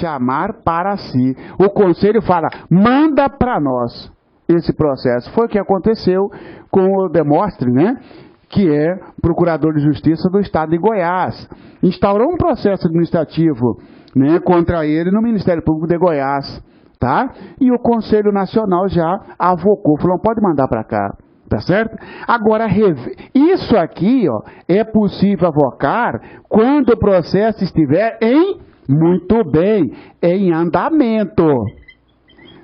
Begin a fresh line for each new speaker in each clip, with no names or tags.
chamar para si. O conselho fala, manda para nós esse processo. Foi o que aconteceu com o Demóstenes, né? Que é procurador de justiça do estado de Goiás. Instaurou um processo administrativo, né, contra ele no Ministério Público de Goiás, tá? E o Conselho Nacional já avocou, falou, pode mandar para cá, tá certo? Agora, isso aqui, ó, é possível avocar quando o processo estiver muito bem, em andamento,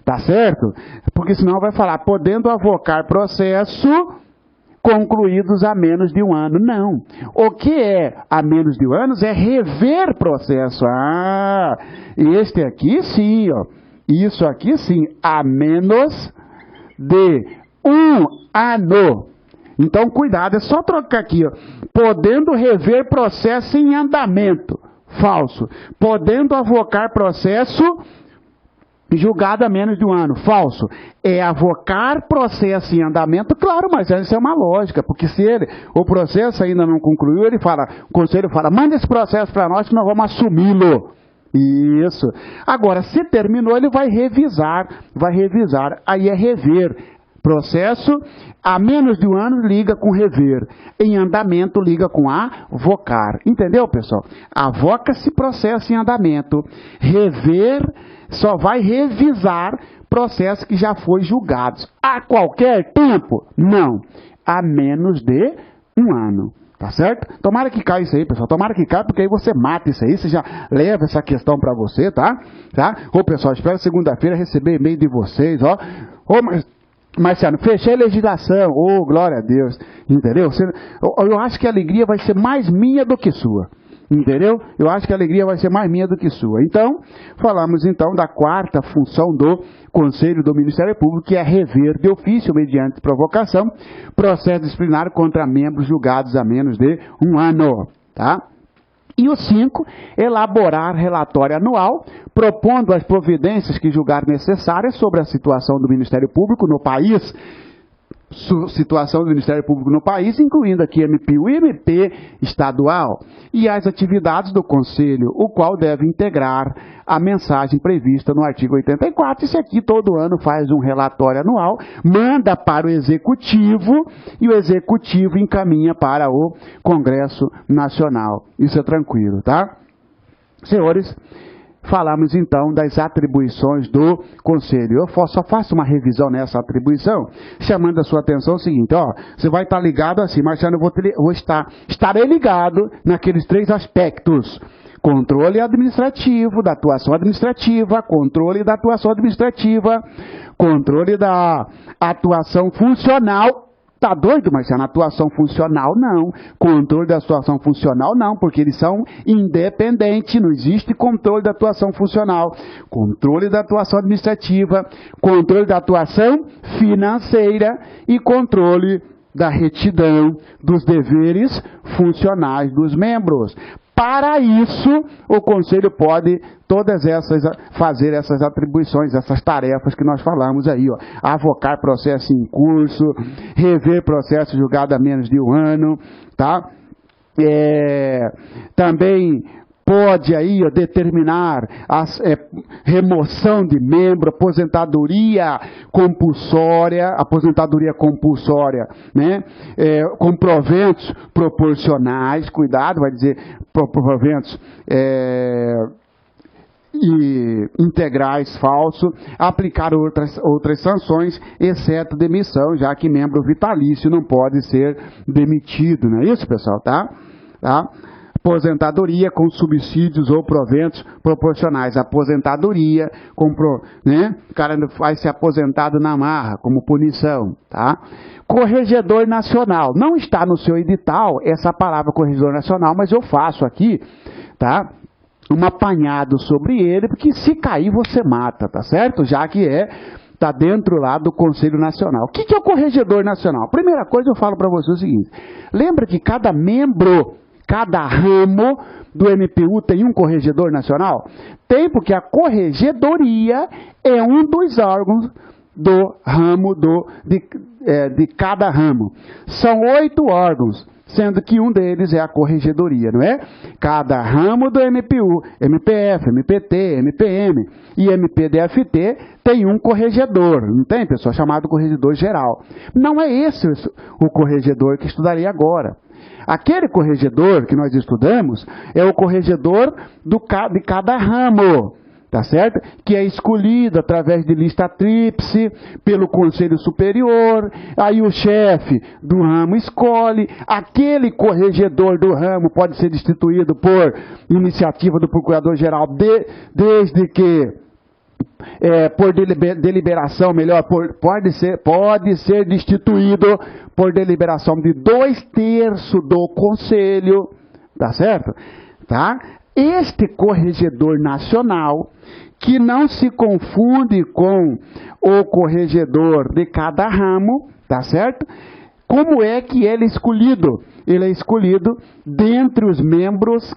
tá certo? Porque senão vai falar, podendo avocar processo concluídos a menos de um ano. Não. O que é a menos de um ano é rever processo. Ah, este aqui sim, ó. Isso aqui sim, a menos de um ano. Então, cuidado, é só trocar aqui, ó. Podendo rever processo em andamento. Falso. Podendo avocar processo julgado a menos de um ano. Falso. É avocar processo em andamento, claro, mas isso é uma lógica, porque se o processo ainda não concluiu, o conselho fala, manda esse processo para nós que nós vamos assumi-lo. Isso. Agora, se terminou, ele vai revisar. Aí é rever. Processo a menos de um ano liga com rever. Em andamento liga com avocar. Entendeu, pessoal? Avoca-se processo em andamento. Rever só vai revisar processo que já foi julgado. A qualquer tempo? Não. A menos de um ano. Tá certo? Tomara que caia isso aí, pessoal. Tomara que caia, porque aí você mata isso aí. Você já leva essa questão para você, tá? Ô, pessoal, espero segunda-feira receber e-mail de vocês, ó. Ô, Marciano, fechei a legislação. Ô, glória a Deus. Entendeu? Eu acho que a alegria vai ser mais minha do que sua. Entendeu? Eu acho que a alegria vai ser mais minha do que sua. Então, falamos então da quarta função do Conselho do Ministério Público, que é rever de ofício, mediante provocação, processo disciplinar contra membros julgados a menos de um ano. Tá? E o 5, elaborar relatório anual, propondo as providências que julgar necessárias sobre a situação do Ministério Público no país, situação do Ministério Público no país, incluindo aqui MPU e MP estadual, e as atividades do Conselho, o qual deve integrar a mensagem prevista no artigo 84. Isso aqui todo ano faz um relatório anual, manda para o Executivo, e o Executivo encaminha para o Congresso Nacional. Isso é tranquilo, tá? Senhores, falamos então das atribuições do Conselho. Eu só faço uma revisão nessa atribuição, chamando a sua atenção o seguinte, ó, você vai estar ligado assim, Marciano, estarei ligado naqueles 3 aspectos. Controle administrativo, da atuação administrativa, controle da atuação administrativa, controle da atuação funcional. Tá doido, Marciano? Atuação funcional, não. Controle da atuação funcional, não, porque eles são independentes, não existe controle da atuação funcional. Controle da atuação administrativa, controle da atuação financeira e controle da retidão dos deveres funcionais dos membros. Para isso, o Conselho pode fazer essas atribuições, essas tarefas que nós falamos aí, ó. Avocar processo em curso, rever processo julgado a menos de um ano, tá? Também pode aí, ó, determinar a remoção de membro, aposentadoria compulsória, né? Com proventos proporcionais, cuidado, vai dizer proventos e integrais falso, aplicar outras sanções, exceto demissão, já que membro vitalício não pode ser demitido, não é isso, pessoal, tá? Aposentadoria com subsídios ou proventos proporcionais. Aposentadoria, né? O cara vai ser aposentado na marra, como punição, tá? Corregedor nacional. Não está no seu edital essa palavra corregedor nacional, mas eu faço aqui, tá? Um apanhado sobre ele, porque se cair você mata, tá certo? Já que está dentro lá do Conselho Nacional. O que é o corregedor nacional? Primeira coisa, eu falo para você o seguinte, lembra que cada ramo do MPU tem um corregedor nacional? Tem, porque a corregedoria é um dos órgãos do ramo de cada ramo. São 8 órgãos. sendo que um deles é a corregedoria, não é? Cada ramo do MPU, MPF, MPT, MPM e MPDFT tem um corregedor, não tem, pessoal? Chamado corregedor geral. Não é esse o corregedor que estudarei agora. Aquele corregedor que nós estudamos é o corregedor de cada ramo, tá certo? Que é escolhido através de lista tríplice pelo Conselho Superior, aí o chefe do ramo escolhe, aquele corregedor do ramo pode ser destituído por iniciativa do Procurador-Geral, desde que por deliberação, pode ser destituído por deliberação de 2/3 do Conselho, tá certo? Tá? Este corregedor nacional, que não se confunde com o corregedor de cada ramo, tá certo? Como é que ele é escolhido? Ele é escolhido dentre os membros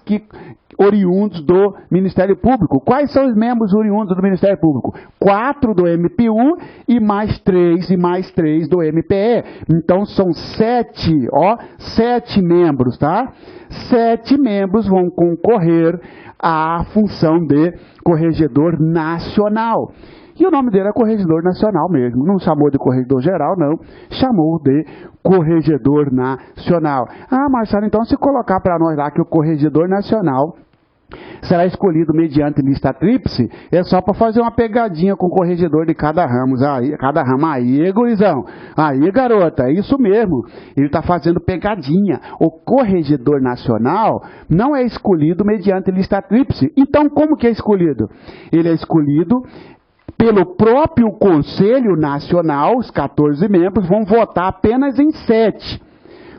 oriundos do Ministério Público. Quais são os membros oriundos do Ministério Público? 4 do MPU e mais 3 do MPE. Então são 7 membros, tá? 7 membros vão concorrer à função de corregedor nacional. E o nome dele é corregedor nacional mesmo. Não chamou de corregedor geral, não. Chamou de corregedor nacional. Ah, Marcelo, então se colocar para nós lá que o corregedor nacional será escolhido mediante lista tríplice, é só para fazer uma pegadinha com o corregedor de cada ramo. Aí, gurizão. Aí, garota, é isso mesmo. Ele está fazendo pegadinha. O corregedor nacional não é escolhido mediante lista tríplice. Então, como que é escolhido? Ele é escolhido pelo próprio Conselho Nacional. Os 14 membros vão votar apenas em 7.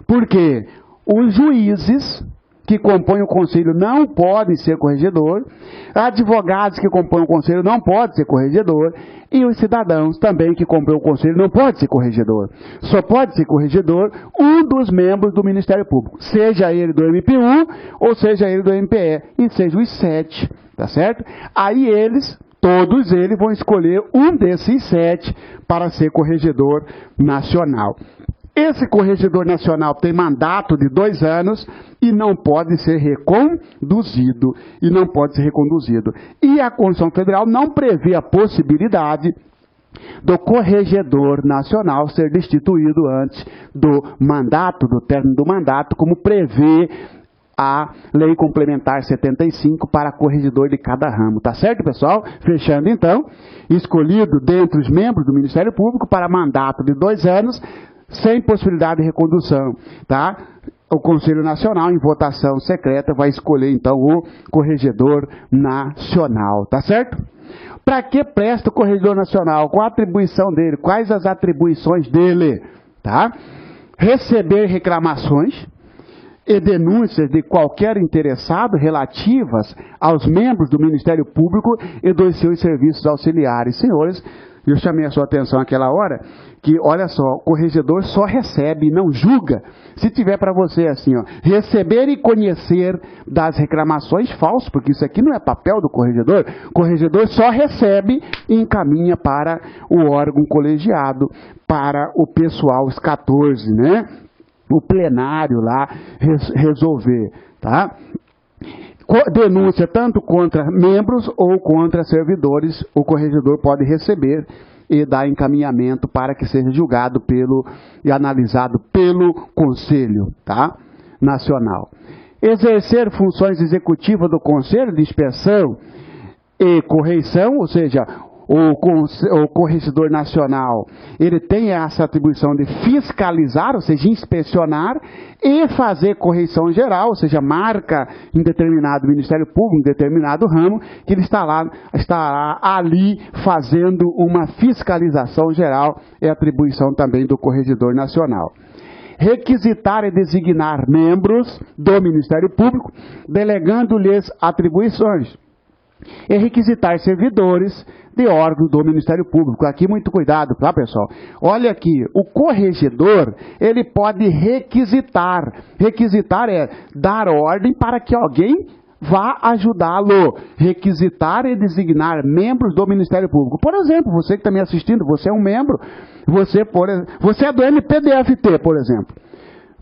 Por quê? Os juízes que compõem o conselho não podem ser corregedor, advogados que compõem o conselho não podem ser corregedor, e os cidadãos também que compõem o conselho não podem ser corregedor. Só pode ser corregedor um dos membros do Ministério Público, seja ele do MPU ou seja ele do MPE, e seja os 7, tá certo? Aí todos eles vão escolher um desses 7 para ser corregedor nacional. Esse corregedor nacional tem mandato de 2 anos e não pode ser reconduzido. E a Constituição Federal não prevê a possibilidade do corregedor nacional ser destituído antes do término do mandato, como prevê a Lei Complementar 75 para corregedor de cada ramo. Tá certo, pessoal? Fechando então, escolhido dentre os membros do Ministério Público para mandato de 2 anos, sem possibilidade de recondução, tá? O Conselho Nacional, em votação secreta, vai escolher, então, o corregedor nacional, tá certo? Para que presta o corregedor nacional? Qual a atribuição dele? Quais as atribuições dele? Tá? Receber reclamações e denúncias de qualquer interessado relativas aos membros do Ministério Público e dos seus serviços auxiliares. Senhores, eu chamei a sua atenção naquela hora que, olha só, o corregedor só recebe, não julga. Se tiver para você assim, ó, receber e conhecer das reclamações, falso, porque isso aqui não é papel do corregedor. O corregedor só recebe e encaminha para o órgão colegiado, para o pessoal, os 14, né? O plenário lá resolver, tá? Denúncia tanto contra membros ou contra servidores, o corregedor pode receber e dar encaminhamento para que seja julgado e analisado pelo Conselho, tá? Nacional. Exercer funções executivas do Conselho de Inspeção e Correição, ou seja, o corregedor nacional, ele tem essa atribuição de fiscalizar, ou seja, inspecionar e fazer correição geral, ou seja, marca em determinado Ministério Público, em determinado ramo, que ele estará ali fazendo uma fiscalização geral, é atribuição também do corregedor nacional. Requisitar e designar membros do Ministério Público, delegando-lhes atribuições. E requisitar servidores de órgãos do Ministério Público. Aqui muito cuidado, tá, pessoal? Olha aqui, o corregedor, ele pode requisitar. Requisitar é dar ordem para que alguém vá ajudá-lo. Requisitar e designar membros do Ministério Público. Por exemplo, você que está me assistindo, você é um membro, você é do MPDFT, por exemplo.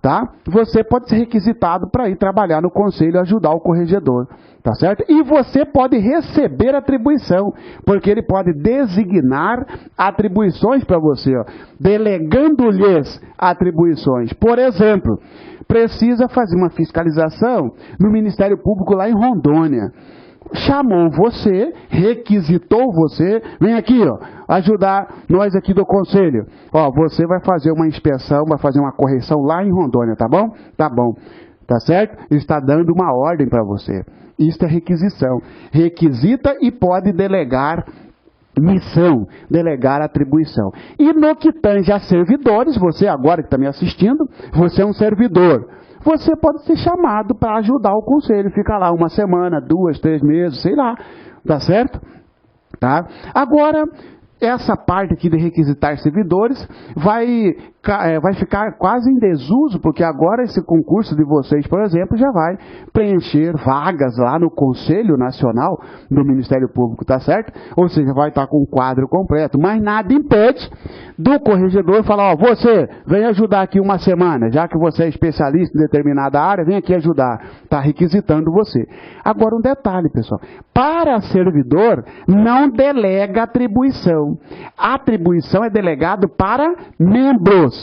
tá? Você pode ser requisitado para ir trabalhar no conselho e ajudar o corregedor, tá certo? E você pode receber atribuição, porque ele pode designar atribuições para você, ó, delegando-lhes atribuições. Por exemplo, precisa fazer uma fiscalização no Ministério Público lá em Rondônia. Chamou você, requisitou você, vem aqui, ó, ajudar nós aqui do conselho. Ó, você vai fazer uma inspeção, vai fazer uma correção lá em Rondônia, tá bom? Tá bom, tá certo? Ele está dando uma ordem para você. Isso é requisição. Requisita e pode delegar missão, delegar atribuição. E no que tange a servidores, você agora que está me assistindo, você é um servidor. Você pode ser chamado para ajudar o conselho. Fica lá uma semana, 2, 3 meses, sei lá. Tá certo? Tá? Agora, essa parte aqui de requisitar servidores vai ficar quase em desuso, porque agora esse concurso de vocês, por exemplo, já vai preencher vagas lá no Conselho Nacional do Ministério Público, tá certo? Ou seja, vai estar com o quadro completo, mas nada impede do corregedor falar, ó, você vem ajudar aqui uma semana, já que você é especialista em determinada área, vem aqui ajudar, tá requisitando você. Agora um detalhe, pessoal, para servidor não delega atribuição. A atribuição é delegado para membros.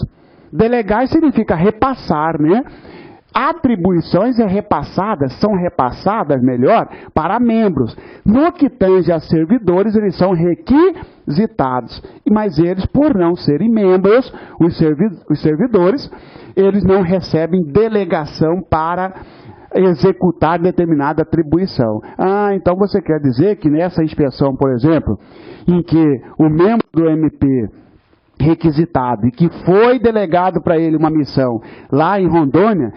Delegar significa repassar, né? Atribuições são repassadas, melhor, para membros. No que tange a servidores, eles são requisitados. Mas eles, por não serem membros, os servidores, eles não recebem delegação para executar determinada atribuição. Ah, então você quer dizer que nessa inspeção, por exemplo, em que o membro do MP requisitado e que foi delegado para ele uma missão lá em Rondônia,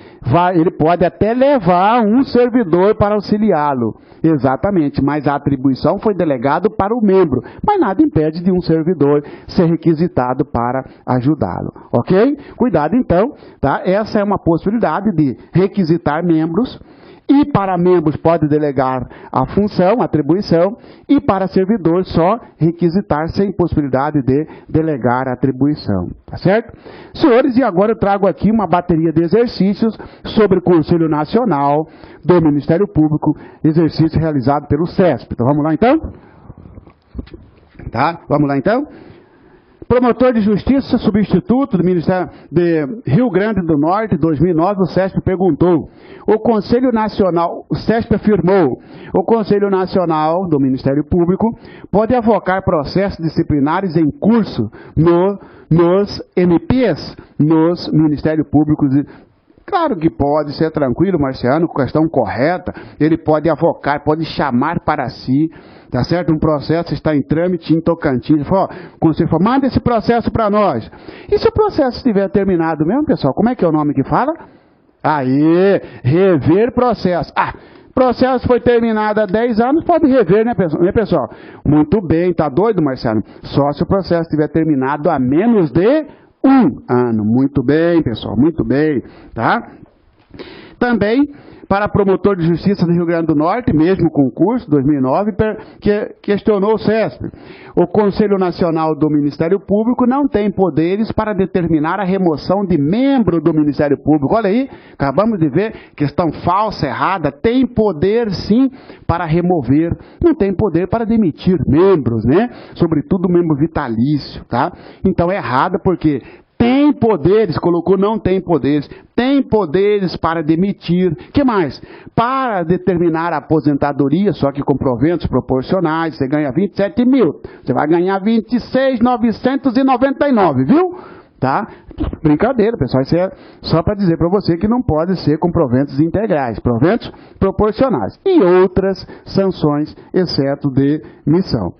ele pode até levar um servidor para auxiliá-lo. Exatamente, mas a atribuição foi delegada para o membro, mas nada impede de um servidor ser requisitado para ajudá-lo, ok? Cuidado então, tá? Essa é uma possibilidade de requisitar membros. E para membros pode delegar a função, a atribuição, e para servidor só requisitar sem possibilidade de delegar a atribuição. Tá certo? Senhores, e agora eu trago aqui uma bateria de exercícios sobre o Conselho Nacional do Ministério Público, exercício realizado pelo CESP. Então vamos lá então? Tá? Vamos lá então? Promotor de Justiça, substituto do Ministério de Rio Grande do Norte, 2009, o CESP perguntou. O Conselho Nacional, o CESP afirmou, o Conselho Nacional do Ministério Público pode avocar processos disciplinares em curso nos MPs, nos Ministérios Públicos. Claro que pode, ser tranquilo, Marciano, questão correta, ele pode avocar, pode chamar para si, tá certo? Um processo está em trâmite em Tocantins, o conselho fala, manda esse processo para nós. E se o processo estiver terminado mesmo, pessoal, como é que é o nome que fala? Aí, rever processo. Ah, processo foi terminado há 10 anos, pode rever, né, pessoal? Muito bem, tá doido, Marciano? Só se o processo estiver terminado há menos de 1 ano. Muito bem, pessoal, muito bem, tá? Também, para promotor de justiça do Rio Grande do Norte, mesmo concurso, 2009, que questionou o CESP. O Conselho Nacional do Ministério Público não tem poderes para determinar a remoção de membro do Ministério Público. Olha aí, acabamos de ver, questão falsa, errada, tem poder sim para remover, não tem poder para demitir membros, né? Sobretudo membro vitalício, tá? Então é errado porque tem poderes, colocou não tem poderes, tem poderes para demitir, que mais? Para determinar a aposentadoria, só que com proventos proporcionais, você ganha 27 mil, você vai ganhar 26.999, viu? Tá? Brincadeira, pessoal, isso é só para dizer para você que não pode ser com proventos integrais, proventos proporcionais e outras sanções, exceto de missão.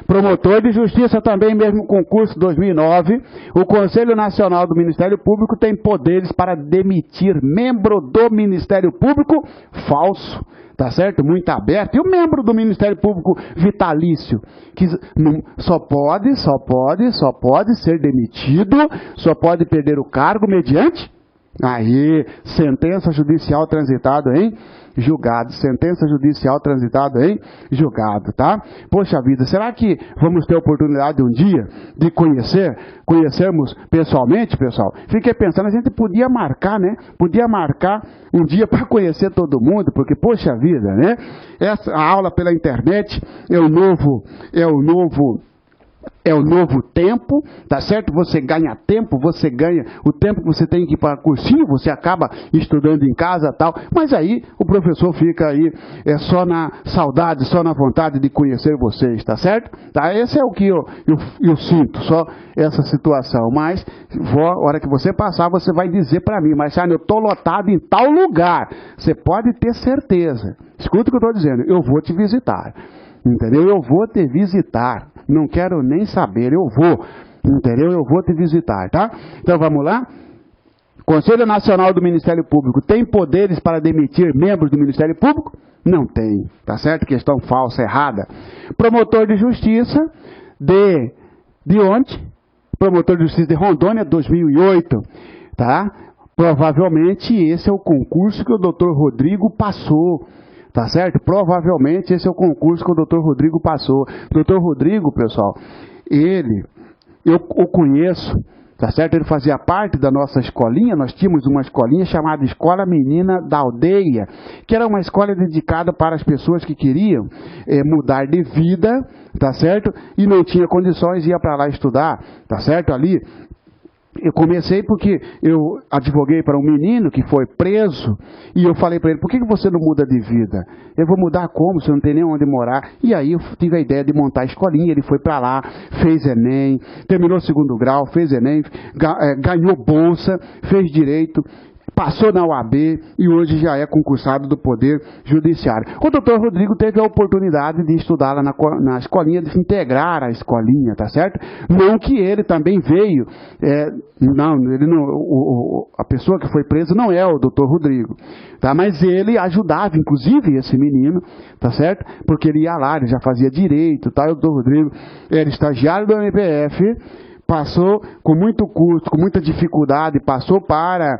Promotor de Justiça também, mesmo concurso 2009, o Conselho Nacional do Ministério Público tem poderes para demitir membro do Ministério Público falso, tá certo? Muito aberto. E o membro do Ministério Público vitalício, que só pode ser demitido, só pode perder o cargo mediante Aí, sentença judicial transitada em julgado. Sentença judicial transitada em julgado, tá? Poxa vida, será que vamos ter oportunidade um dia de conhecermos pessoalmente, pessoal? Fiquei pensando, a gente podia marcar, né? Podia marcar um dia para conhecer todo mundo, porque, poxa vida, né? Essa aula pela internet é o novo tempo, tá certo? Você ganha tempo, você ganha o tempo que você tem que ir para cursinho, você acaba estudando em casa e tal, mas aí o professor fica aí só na saudade, só na vontade de conhecer vocês, tá certo? Tá? Esse é o que eu sinto, só essa situação, mas a hora que você passar, você vai dizer para mim, mas eu estou lotado em tal lugar, você pode ter certeza, escuta o que eu estou dizendo, eu vou te visitar. Entendeu? Eu vou te visitar. Não quero nem saber, eu vou. Entendeu? Eu vou te visitar, tá? Então vamos lá? Conselho Nacional do Ministério Público tem poderes para demitir membros do Ministério Público? Não tem, tá certo? Questão falsa, errada. Promotor de Justiça de onde? Promotor de Justiça de Rondônia, 2008, tá? Provavelmente esse é o concurso que o Dr. Rodrigo passou. Tá certo? Provavelmente esse é o concurso que o Dr. Rodrigo passou. Dr. Rodrigo, pessoal, eu o conheço, tá certo? Ele fazia parte da nossa escolinha, nós tínhamos uma escolinha chamada Escola Menina da Aldeia, que era uma escola dedicada para as pessoas que queriam mudar de vida, tá certo? E não tinha condições, ia para lá estudar, tá certo? Ali eu comecei porque eu advoguei para um menino que foi preso e eu falei para ele, por que você não muda de vida? Eu vou mudar como? Você não tem nem onde morar. E aí eu tive a ideia de montar a escolinha, ele foi para lá, fez Enem, terminou o 2º grau, fez Enem, ganhou bolsa, fez direito, passou na UAB e hoje já é concursado do Poder Judiciário. O doutor Rodrigo teve a oportunidade de estudar lá na escolinha, de se integrar à escolinha, tá certo? Não que ele também veio, a pessoa que foi presa não é o doutor Rodrigo, tá? Mas ele ajudava, inclusive, esse menino, tá certo? Porque ele ia lá, ele já fazia direito, tá? E o doutor Rodrigo era estagiário do MPF, passou com muito custo, com muita dificuldade, passou para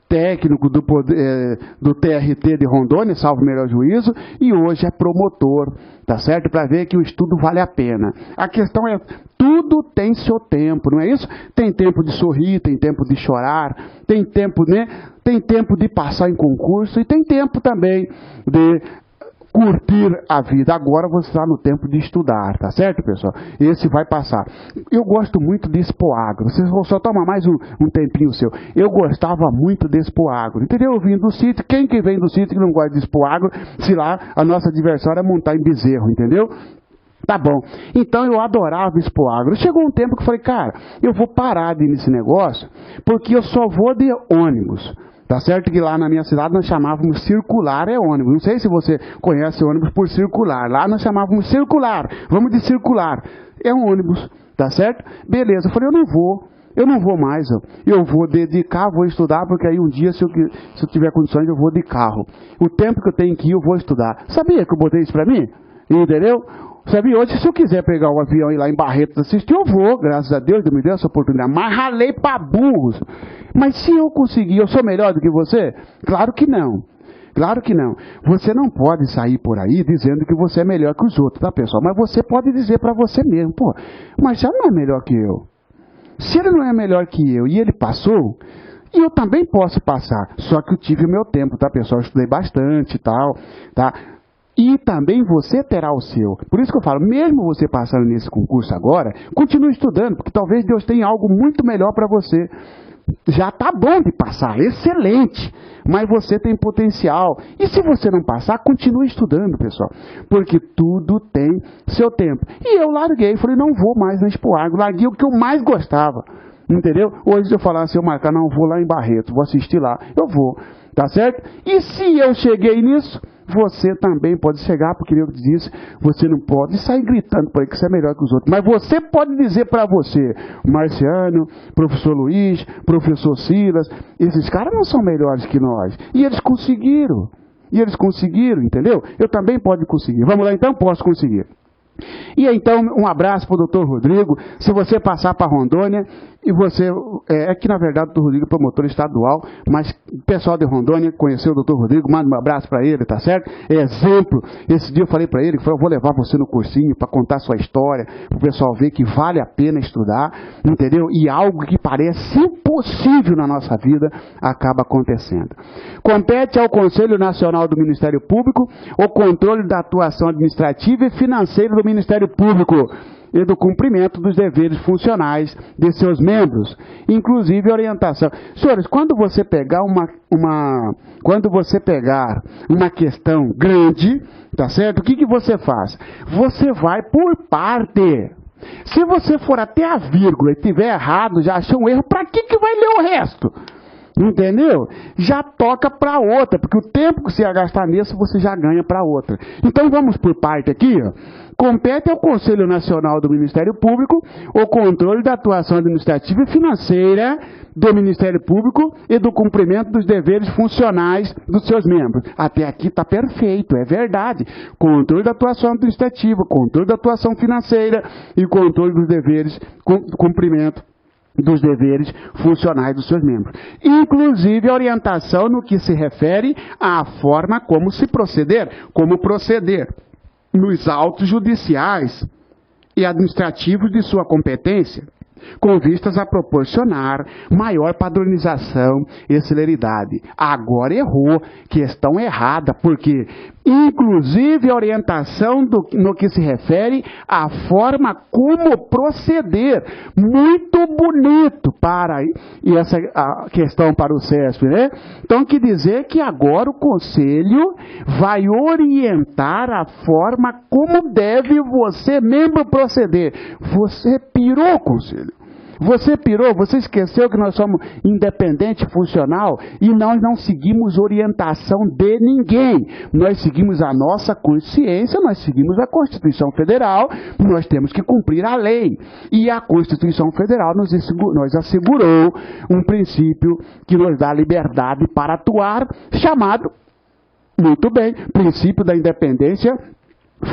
técnico do TRT de Rondônia, salvo o melhor juízo, e hoje é promotor, tá certo? Para ver que o estudo vale a pena. A questão é, tudo tem seu tempo, não é isso? Tem tempo de sorrir, tem tempo de chorar, tem tempo, né? Tem tempo de passar em concurso e tem tempo também de curtir a vida. Agora você está no tempo de estudar, tá certo, pessoal? Esse vai passar. Eu gosto muito de Expoagro. Vocês vão só tomar mais um tempinho seu. Eu gostava muito de Expoagro, entendeu? Eu vim do sítio. Quem que vem do sítio que não gosta de Expoagro, se lá a nossa diversão era montar em bezerro, entendeu? Tá bom. Então eu adorava Expoagro. Chegou um tempo que eu falei, cara, eu vou parar de ir nesse negócio, porque eu só vou de ônibus. Tá certo que lá na minha cidade nós chamávamos circular ônibus. Não sei se você conhece ônibus por circular. Lá nós chamávamos circular. Vamos de circular. É um ônibus, tá certo? Beleza. Eu falei, eu não vou mais. Eu vou dedicar, vou estudar, porque aí um dia, se eu tiver condições, eu vou de carro. O tempo que eu tenho que ir, eu vou estudar. Sabia que eu botei isso pra mim? Entendeu? Sabe, hoje, se eu quiser pegar um avião e ir lá em Barretos assistir, eu vou, graças a Deus, me deu essa oportunidade. Mas ralei para burros. Mas se eu conseguir, eu sou melhor do que você? Claro que não. Claro que não. Você não pode sair por aí dizendo que você é melhor que os outros, tá, pessoal? Mas você pode dizer para você mesmo, pô, o Marcelo não é melhor que eu. Se ele não é melhor que eu e ele passou, e eu também posso passar. Só que eu tive o meu tempo, tá, pessoal? Eu estudei bastante e tal, tá? E também você terá o seu. Por isso que eu falo, mesmo você passando nesse concurso agora, continue estudando, porque talvez Deus tenha algo muito melhor para você. Já está bom de passar, excelente, mas você tem potencial. E se você não passar, continue estudando, pessoal, porque tudo tem seu tempo. E eu larguei, falei, não vou mais na Expoagro, larguei o que eu mais gostava. Entendeu? Hoje eu falar, se eu marcar, não, vou lá em Barretos, vou assistir lá, eu vou, tá certo? E se eu cheguei nisso, você também pode chegar, porque eu disse, você não pode sair gritando por aí que você é melhor que os outros, mas você pode dizer para você, Marciano, professor Luiz, professor Silas, esses caras não são melhores que nós, e eles conseguiram, entendeu? Eu também posso conseguir, vamos lá então, posso conseguir. E então, um abraço para o doutor Rodrigo. Se você passar para Rondônia, E você, que na verdade o doutor Rodrigo é promotor estadual, mas o pessoal de Rondônia conheceu o doutor Rodrigo, manda um abraço para ele, tá certo? É exemplo. Esse dia eu falei para ele, que eu vou levar você no cursinho para contar a sua história, para o pessoal ver que vale a pena estudar, entendeu? E algo que parece impossível na nossa vida acaba acontecendo. Compete ao Conselho Nacional do Ministério Público o controle da atuação administrativa e financeira do Ministério Público e do cumprimento dos deveres funcionais de seus membros, inclusive orientação. Senhores, quando você pegar uma questão grande, tá certo? O que você faz? Você vai por parte. Se você for até a vírgula e tiver errado, já achou um erro, para que vai ler o resto? Entendeu? Já toca para outra, porque o tempo que você ia gastar nisso, você já ganha para outra. Então vamos por parte aqui, ó. Compete ao Conselho Nacional do Ministério Público o controle da atuação administrativa e financeira do Ministério Público e do cumprimento dos deveres funcionais dos seus membros. Até aqui está perfeito, é verdade. Controle da atuação administrativa, controle da atuação financeira e controle dos deveres, cumprimento dos deveres funcionais dos seus membros. Inclusive a orientação no que se refere à forma como proceder nos autos judiciais e administrativos de sua competência, com vistas a proporcionar maior padronização e celeridade. Agora errou, questão errada, porque inclusive a orientação no que se refere à forma como proceder. Muito bonito e essa a questão para o CESP, né? Então, quer dizer que agora o Conselho vai orientar a forma como deve você, membro, proceder. Você pirou, Conselho. Você pirou, você esqueceu que nós somos independente funcional e nós não seguimos orientação de ninguém. Nós seguimos a nossa consciência, nós seguimos a Constituição Federal, nós temos que cumprir a lei. E a Constituição Federal nos assegurou um princípio que nos dá liberdade para atuar, chamado, muito bem, princípio da independência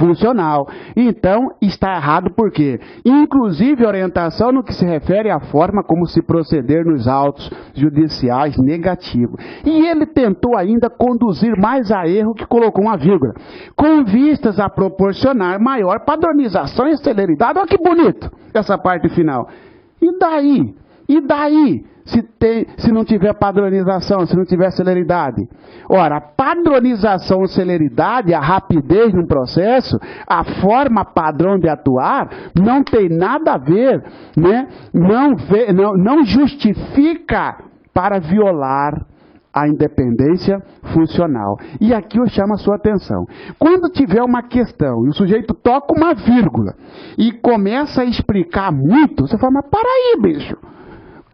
funcional. Então, está errado por quê? Inclusive, orientação no que se refere à forma como se proceder nos autos judiciais negativos. E ele tentou ainda conduzir mais a erro que colocou uma vírgula. Com vistas a proporcionar maior padronização e celeridade. Olha que bonito essa parte final. E daí? E daí? Se não tiver padronização, se não tiver celeridade. Ora, a padronização e celeridade, a rapidez no processo, a forma padrão de atuar, não tem nada a ver, né? Não justifica para violar a independência funcional. E aqui eu chamo a sua atenção. Quando tiver uma questão e o sujeito toca uma vírgula e começa a explicar muito, você fala, mas para aí, bicho.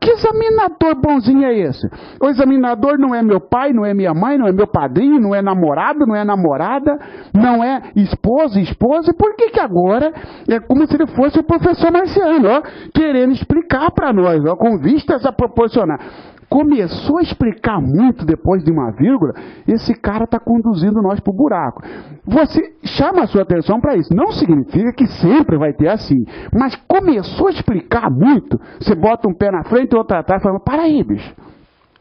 Que examinador bonzinho é esse? O examinador não é meu pai, não é minha mãe, não é meu padrinho, não é namorado, não é namorada, não é esposa, esposa. Por que agora é como se ele fosse o professor Marciano, ó, querendo explicar para nós, ó, com vistas a proporcionar? Começou a explicar muito depois de uma vírgula, esse cara está conduzindo nós para o buraco. Você chama a sua atenção para isso. Não significa que sempre vai ter assim. Mas começou a explicar muito, você bota um pé na frente e outro atrás e fala, para aí, bicho.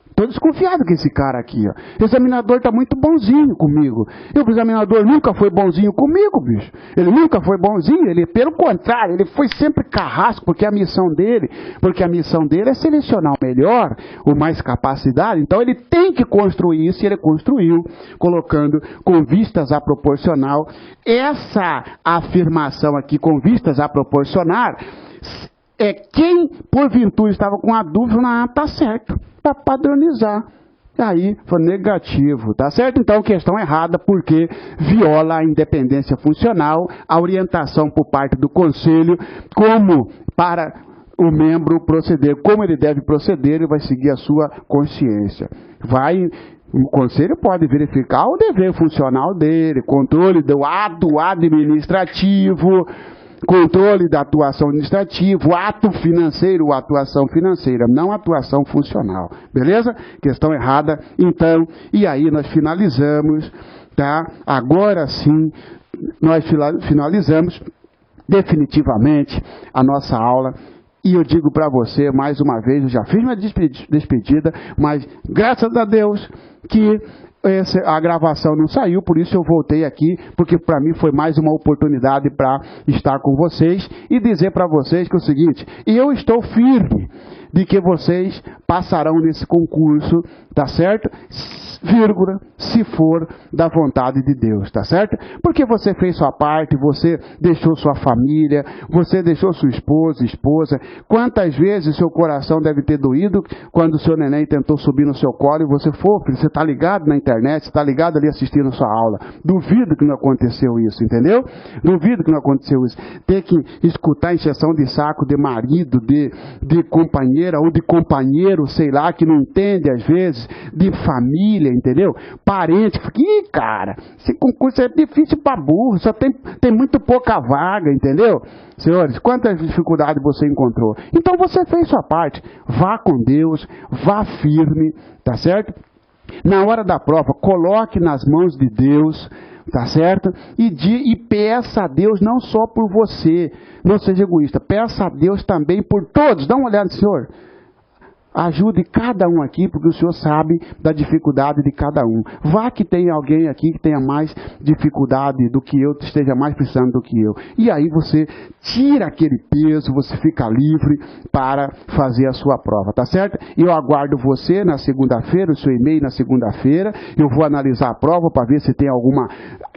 Estou desconfiado com esse cara aqui, ó. O examinador está muito bonzinho comigo. E o examinador nunca foi bonzinho comigo, bicho. Ele nunca foi bonzinho, ele, pelo contrário, ele foi sempre carrasco, porque a missão dele é selecionar o melhor, o mais capacidade. Então ele tem que construir isso, e ele construiu, colocando com vistas a proporcional. Essa afirmação aqui, com vistas a proporcionar, quem porventura estava com a dúvida, está certo, para padronizar. Aí foi negativo, tá certo? Então, questão errada, porque viola a independência funcional, a orientação por parte do Conselho, como para o membro proceder, como ele deve proceder, ele vai seguir a sua consciência. O Conselho pode verificar o dever funcional dele, controle do ato administrativo, controle da atuação administrativa, ato financeiro, atuação financeira, não atuação funcional. Beleza? Questão errada. Então, e aí nós finalizamos, tá? Agora sim, nós finalizamos definitivamente a nossa aula E eu digo para você, mais uma vez, eu já fiz minha despedida, mas graças a Deus que a gravação não saiu, por isso eu voltei aqui, porque para mim foi mais uma oportunidade para estar com vocês e dizer para vocês que é o seguinte, eu estou firme de que vocês passarão nesse concurso, tá certo? Vírgula, se for da vontade de Deus, tá certo? Porque você fez sua parte, você deixou sua família, você deixou sua esposa. Quantas vezes seu coração deve ter doído quando o seu neném tentou subir no seu colo e você foi, você está ligado na internet, está ligado ali assistindo a sua aula. Duvido que não aconteceu isso, entendeu? Duvido que não aconteceu isso. Ter que escutar encheção de saco de marido, de companheira ou de companheiro, sei lá, que não entende às vezes, de família, entendeu? Parente, ih, cara, esse concurso é difícil para burro, só tem muito pouca vaga, entendeu? Senhores, quantas dificuldades você encontrou? Então você fez sua parte, vá com Deus, vá firme, tá certo? Na hora da prova, coloque nas mãos de Deus, tá certo? E peça a Deus não só por você, não seja egoísta, peça a Deus também por todos. Dá uma olhada, Senhor. Ajude cada um aqui, porque o Senhor sabe da dificuldade de cada um. Vá que tem alguém aqui que tenha mais dificuldade do que eu, esteja mais precisando do que eu. E aí você tira aquele peso, você fica livre para fazer a sua prova, tá certo? E eu aguardo você na segunda-feira, o seu e-mail na segunda-feira. Eu vou analisar a prova para ver se tem alguma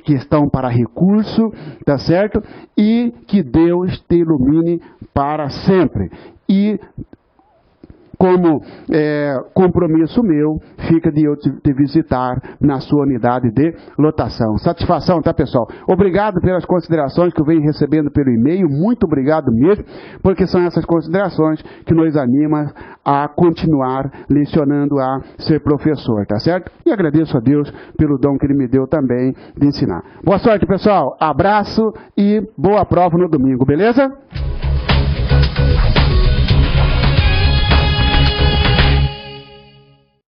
questão para recurso, tá certo? E que Deus te ilumine para sempre. E como compromisso meu, fica de eu te visitar na sua unidade de lotação. Satisfação, tá, pessoal? Obrigado pelas considerações que eu venho recebendo pelo e-mail, muito obrigado mesmo, porque são essas considerações que nos animam a continuar lecionando, a ser professor, tá certo? E agradeço a Deus pelo dom que Ele me deu também de ensinar. Boa sorte, pessoal, abraço e boa prova no domingo, beleza?